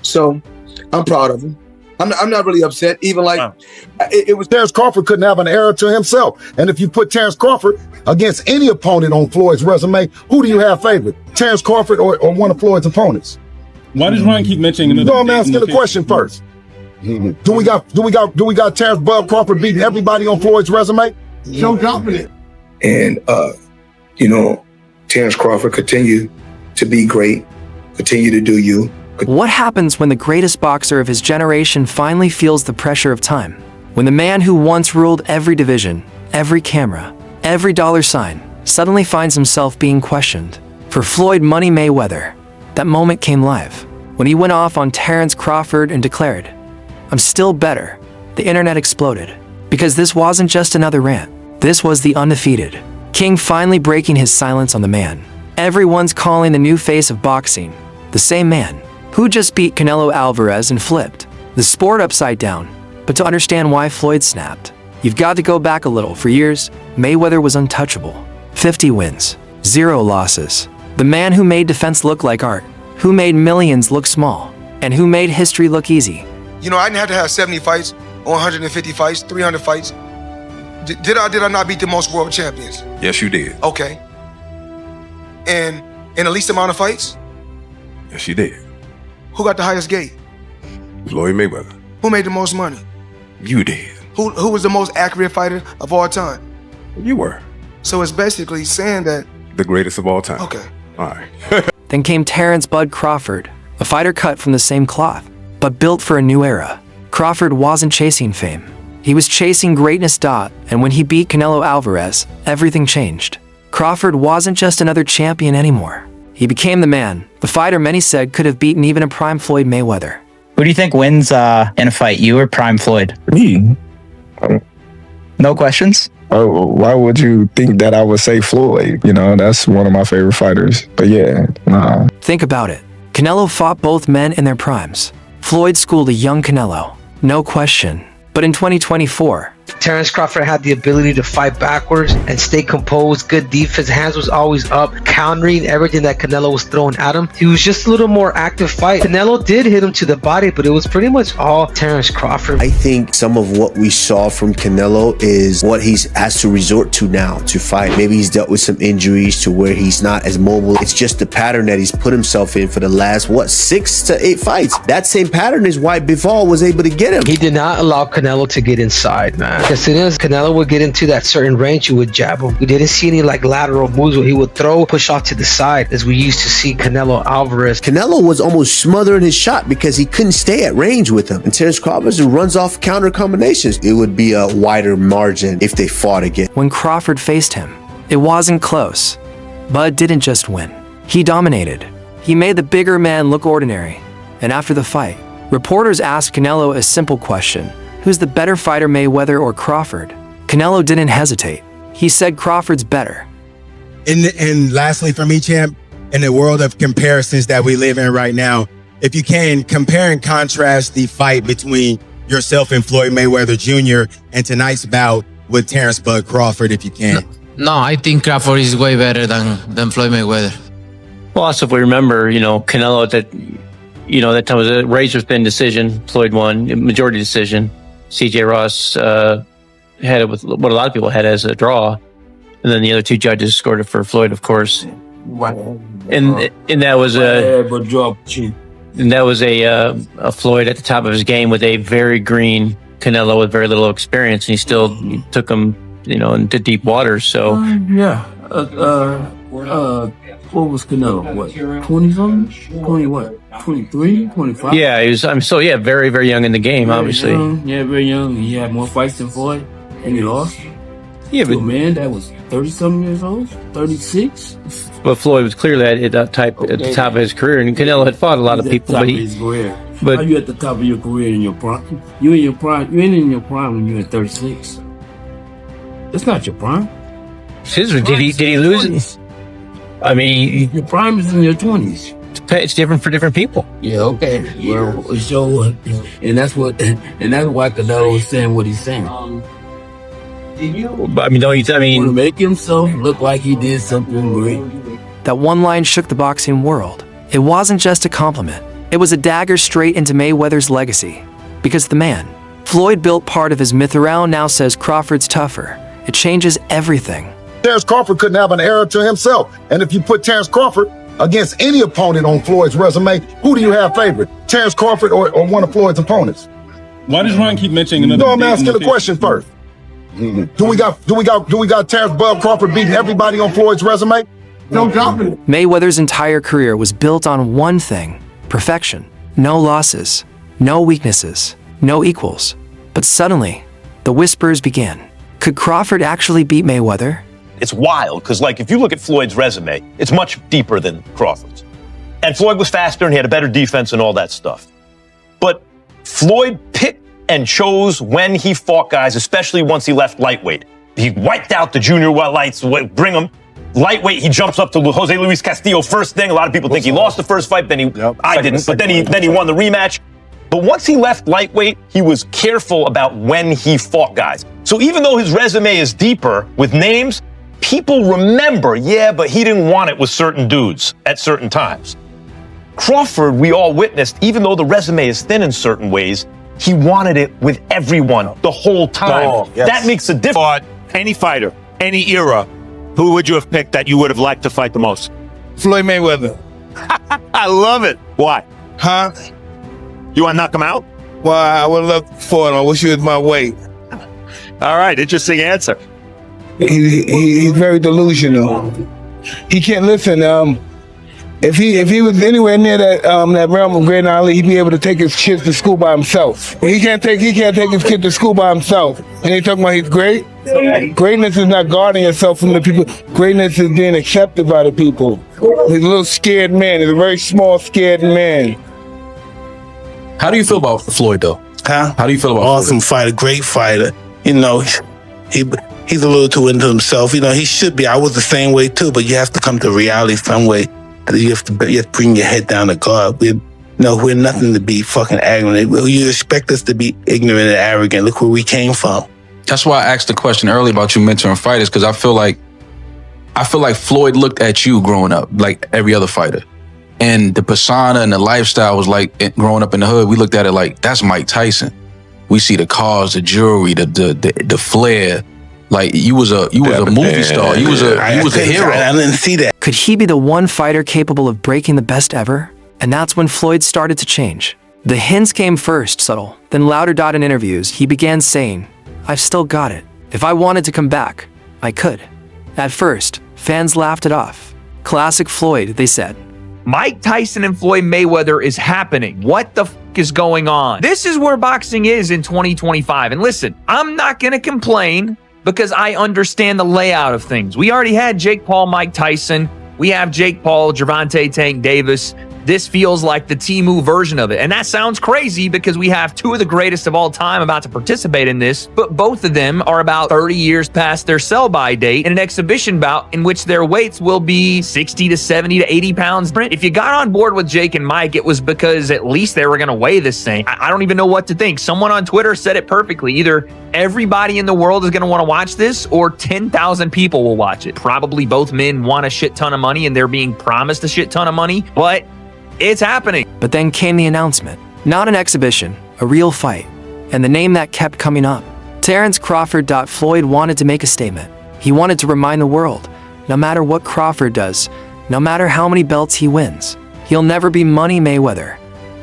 So I'm proud of him. I'm not really upset. Even like it was Terence Crawford couldn't have an error to himself. And if you put Terence Crawford against any opponent on Floyd's resume, who do you have favored? Terence Crawford or one of Floyd's opponents? Why does Ryan keep mentioning another? No, I'm asking the question first. Do we got Terence Bud Crawford beating everybody on Floyd's resume? so confident. And Terence Crawford continue to be great, continue to do you. What happens when the greatest boxer of his generation finally feels the pressure of time? When the man who once ruled every division, every camera, every dollar sign, suddenly finds himself being questioned? For Floyd Money Mayweather, that moment came live when he went off on Terence Crawford and declared, "I'm still better." The internet exploded because this wasn't just another rant. This was the undefeated king finally breaking his silence on the man everyone's calling the new face of boxing, the same man who just beat Canelo Alvarez and flipped the sport upside down. But to understand why Floyd snapped, you've got to go back a little. For years, Mayweather was untouchable. 50 wins, 0 losses. The man who made defense look like art, who made millions look small, and who made history look easy. I didn't have to have 70 fights, or 150 fights, 300 fights. Did I not beat the most world champions? Yes, you did. Okay. And in the least amount of fights? Yes, you did. Who got the highest gate? Floyd Mayweather. Who made the most money? You did. Who was the most accurate fighter of all time? You were. So it's basically saying that... The greatest of all time. Okay. All right. Then came Terence Bud Crawford, a fighter cut from the same cloth, but built for a new era. Crawford wasn't chasing fame. He was chasing greatness. And when he beat Canelo Alvarez, everything changed. Crawford wasn't just another champion anymore. He became the man, the fighter many said could have beaten even a prime Floyd Mayweather. Who do you think wins in a fight, you or prime Floyd? Me. No questions? Oh, why would you think that I would say Floyd? That's one of my favorite fighters. But yeah, nah. Think about it. Canelo fought both men in their primes. Floyd schooled a young Canelo, no question. But in 2024, Terence Crawford had the ability to fight backwards and stay composed, good defense, hands was always up, countering everything that Canelo was throwing at him. He was just a little more active fight. Canelo did hit him to the body, but it was pretty much all Terence Crawford. I think some of what we saw from Canelo is what he has to resort to now to fight. Maybe he's dealt with some injuries to where he's not as mobile. It's just the pattern that he's put himself in for the last, 6 to 8 fights. That same pattern is why Bivol was able to get him. He did not allow Canelo to get inside, man. As soon as Canelo would get into that certain range, you would jab him. We didn't see any lateral moves where he would throw, push off to the side, as we used to see Canelo Alvarez. Canelo was almost smothering his shot because he couldn't stay at range with him. And Terence Crawford runs off counter combinations. It would be a wider margin if they fought again. When Crawford faced him, it wasn't close. Bud didn't just win. He dominated. He made the bigger man look ordinary. And after the fight, reporters asked Canelo a simple question. Who's the better fighter, Mayweather or Crawford? Canelo didn't hesitate. He said Crawford's better. And lastly for me, champ, in the world of comparisons that we live in right now, if you can compare and contrast the fight between yourself and Floyd Mayweather Jr. and tonight's bout with Terence Bud Crawford, if you can. No, I think Crawford is way better than Floyd Mayweather. Well, also if we remember, Canelo that time was a razor-thin decision. Floyd won, majority decision. C.J. Ross had it with what a lot of people had as a draw, and then the other 2 judges scored it for Floyd, of course. And that was a Floyd at the top of his game with a very green Canelo with very little experience, and he still took him, into deep waters. So what was Canelo? What, 20-something? 20 what? 23, 25? Yeah, he was. Very, very young in the game, very obviously. Young. Yeah, very young. He had more fights than Floyd, and he lost. Yeah, but a man that was 30-something years old, 36. But Floyd was clearly at the top of his career, and Canelo had fought a lot of people. But how you at the top of your career in your prime? You in your prime? You ain't in your prime when you're at 36. That's not your prime. Did he lose it? I mean, your prime is in your 20s. It's different for different people. Yeah, okay. Well, and that's why Canelo is saying what he's saying. To make himself look like he did something great. That one line shook the boxing world. It wasn't just a compliment. It was a dagger straight into Mayweather's legacy. Because the man Floyd built part of his myth around now says Crawford's tougher. It changes everything. Terence Crawford couldn't have an era to himself. And if you put Terence Crawford against any opponent on Floyd's resume, who do you have favorite? Terence Crawford or one of Floyd's opponents? Why does Ron keep mentioning another? No, I'm asking the question first. Do we got Terence Bud Crawford beating everybody on Floyd's resume? No doubt. Mayweather's entire career was built on one thing: perfection. No losses, no weaknesses, no equals. But suddenly, the whispers began. Could Crawford actually beat Mayweather? It's wild, because like if you look at Floyd's resume, it's much deeper than Crawford's. And Floyd was faster and he had a better defense and all that stuff. But Floyd picked and chose when he fought guys, especially once he left lightweight. He wiped out the junior lights, bring him. Lightweight, he jumps up to Jose Luis Castillo first thing. A lot of people think he lost the first fight, I didn't, but then he won the rematch. But once he left lightweight, he was careful about when he fought guys. So even though his resume is deeper with names, people remember, yeah, but he didn't want it with certain dudes at certain times. Crawford, we all witnessed, even though the resume is thin in certain ways, he wanted it with everyone the whole time. Oh, yes. That makes a difference. Any fighter, any era, who would you have picked that you would have liked to fight the most? Floyd Mayweather. I love it. Why? Huh? You want to knock him out? Well, I would love to fight him. I wish he was my weight. All right, interesting answer. He's very delusional. He can't listen. If he was anywhere near that realm of Great Ali, he'd be able to take his kids to school by himself. He can't take his kid to school by himself. And he talking about he's great. Greatness is not guarding yourself from the people. Greatness is being accepted by the people. He's a little scared man. He's a very small, scared man. How do you feel about Floyd, though? Huh? How do you feel about Awesome Floyd? fighter, great fighter. You know, he's a little too into himself. You know, he should be. I was the same way too, but you have to come to reality some way. You have to bring your head down to God. We're nothing to be fucking arrogant. You expect us to be ignorant and arrogant. Look where we came from. That's why I asked the question earlier about you mentoring fighters, because I feel like Floyd looked at you growing up like every other fighter. And the persona and the lifestyle was like, growing up in the hood, we looked at it like, that's Mike Tyson. We see the cars, the jewelry, the flair. Like you was a movie star. You was a hero. I didn't see that. Could he be the one fighter capable of breaking the best ever? And that's when Floyd started to change. The hints came first, subtle, then louder. In interviews, he began saying, "I've still got it. If I wanted to come back, I could." At first, fans laughed it off. Classic Floyd, they said. Mike Tyson and Floyd Mayweather is happening. What the f is going on? This is where boxing is in 2025. And listen, I'm not going to complain because I understand the layout of things. We already had Jake Paul, Mike Tyson. We have Jake Paul, Gervonta Tank Davis. This feels like the Temu version of it. And that sounds crazy because we have two of the greatest of all time about to participate in this, but both of them are about 30 years past their sell-by date in an exhibition bout in which their weights will be 60 to 70 to 80 pounds. If you got on board with Jake and Mike, it was because at least they were going to weigh this thing. I don't even know what to think. Someone on Twitter said it perfectly. Either everybody in the world is going to want to watch this or 10,000 people will watch it. Probably both men want a shit ton of money and they're being promised a shit ton of money, but it's happening. But then came the announcement. Not an exhibition, a real fight. And the name that kept coming up. Terence Crawford. Floyd wanted to make a statement. He wanted to remind the world, no matter what Crawford does, no matter how many belts he wins, he'll never be Money Mayweather.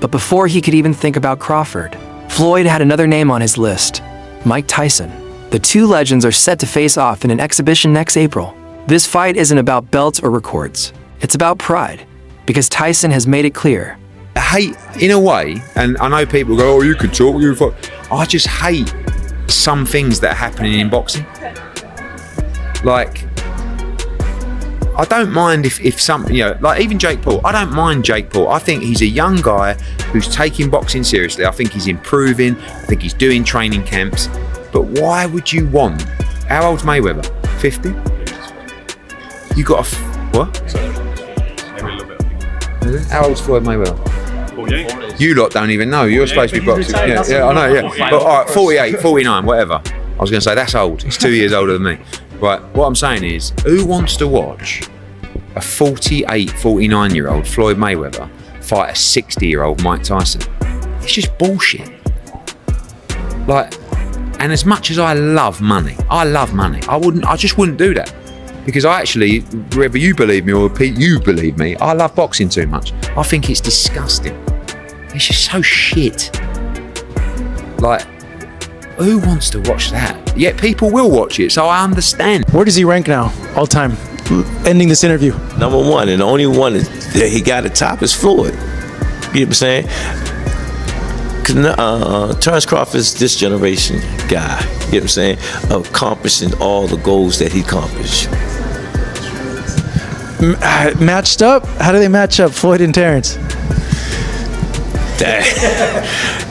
But before he could even think about Crawford, Floyd had another name on his list, Mike Tyson. The two legends are set to face off in an exhibition next April. This fight isn't about belts or records. It's about pride. Because Tyson has made it clear. I hate, in a way, and I know people go, "Oh, you could talk, you fuck." I just hate some things that are happening in boxing. Like, I don't mind if some, like even Jake Paul. I don't mind Jake Paul. I think he's a young guy who's taking boxing seriously. I think he's improving. I think he's doing training camps. But why would you want? How old's Mayweather? 50? You got a what? How old's Floyd Mayweather? 48. You lot don't even know. You're supposed to be boxing. Yeah, I know, yeah. But all right, 48, 49, whatever. I was going to say, that's old. He's 2 years older than me. Right, what I'm saying is, who wants to watch a 48, 49-year-old Floyd Mayweather fight a 60-year-old Mike Tyson. It's just bullshit. Like, and as much as I love money, I just wouldn't do that. Because I actually, whether you believe me or Pete, you believe me, I love boxing too much. I think it's disgusting. It's just so shit. Like, who wants to watch that? Yet people will watch it, so I understand. Where does he rank now, all time? Ending this interview. Number one, and the only one that he got at top is Floyd. You know what I'm saying? Because Terence Crawford is this generation guy. You know what I'm saying? Accomplishing all the goals that he accomplished. Matched up? How do they match up, Floyd and Terence?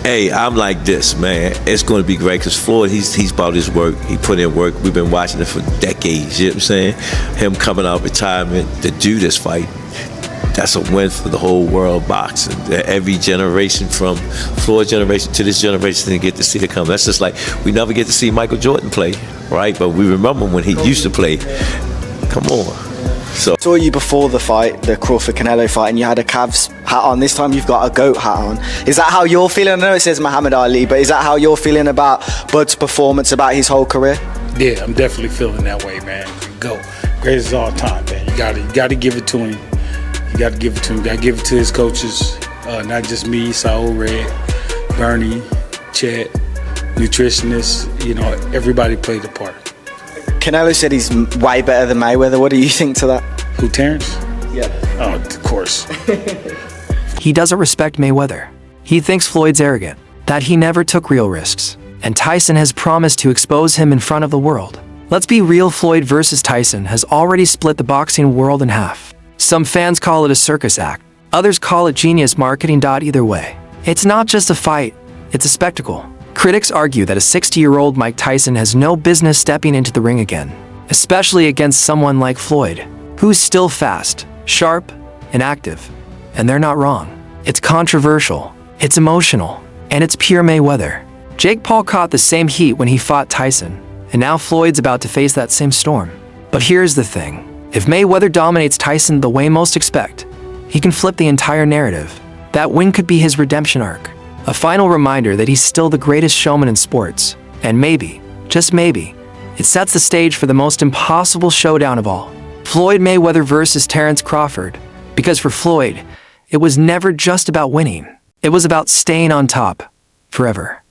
Hey, I'm like this, man. It's going to be great because Floyd, he's about his work. He put in work. We've been watching it for decades. You know what I'm saying? Him coming out of retirement to do this fight, that's a win for the whole world boxing. Every generation, from Floyd's generation to this generation, didn't get to see it come. That's just like we never get to see Michael Jordan play, right? But we remember when he used to play. Come on. So saw you before the fight, the Crawford-Canelo fight, and you had a Cavs hat on. This time you've got a GOAT hat on. Is that how you're feeling? I know it says Muhammad Ali, but is that how you're feeling about Bud's performance, about his whole career? Yeah, I'm definitely feeling that way, man. GOAT, greatest of all time, man. You gotta give it to him. You gotta give it to him. You gotta give it to his coaches, not just me, Saul Red, Bernie, Chet, nutritionists. You know, everybody played a part. Canelo said he's way better than Mayweather. What do you think to that? Who, Terence? Yeah. Oh, of course. He doesn't respect Mayweather. He thinks Floyd's arrogant, that he never took real risks, and Tyson has promised to expose him in front of the world. Let's be real, Floyd versus Tyson has already split the boxing world in half. Some fans call it a circus act. Others call it genius marketing. Either way, it's not just a fight, it's a spectacle. Critics argue that a 60-year-old Mike Tyson has no business stepping into the ring again, especially against someone like Floyd, who's still fast, sharp, and active. And they're not wrong. It's controversial, it's emotional, and it's pure Mayweather. Jake Paul caught the same heat when he fought Tyson, and now Floyd's about to face that same storm. But here's the thing. If Mayweather dominates Tyson the way most expect, he can flip the entire narrative. That win could be his redemption arc. A final reminder that he's still the greatest showman in sports. And maybe, just maybe, it sets the stage for the most impossible showdown of all. Floyd Mayweather versus Terence Crawford. Because for Floyd, it was never just about winning. It was about staying on top forever.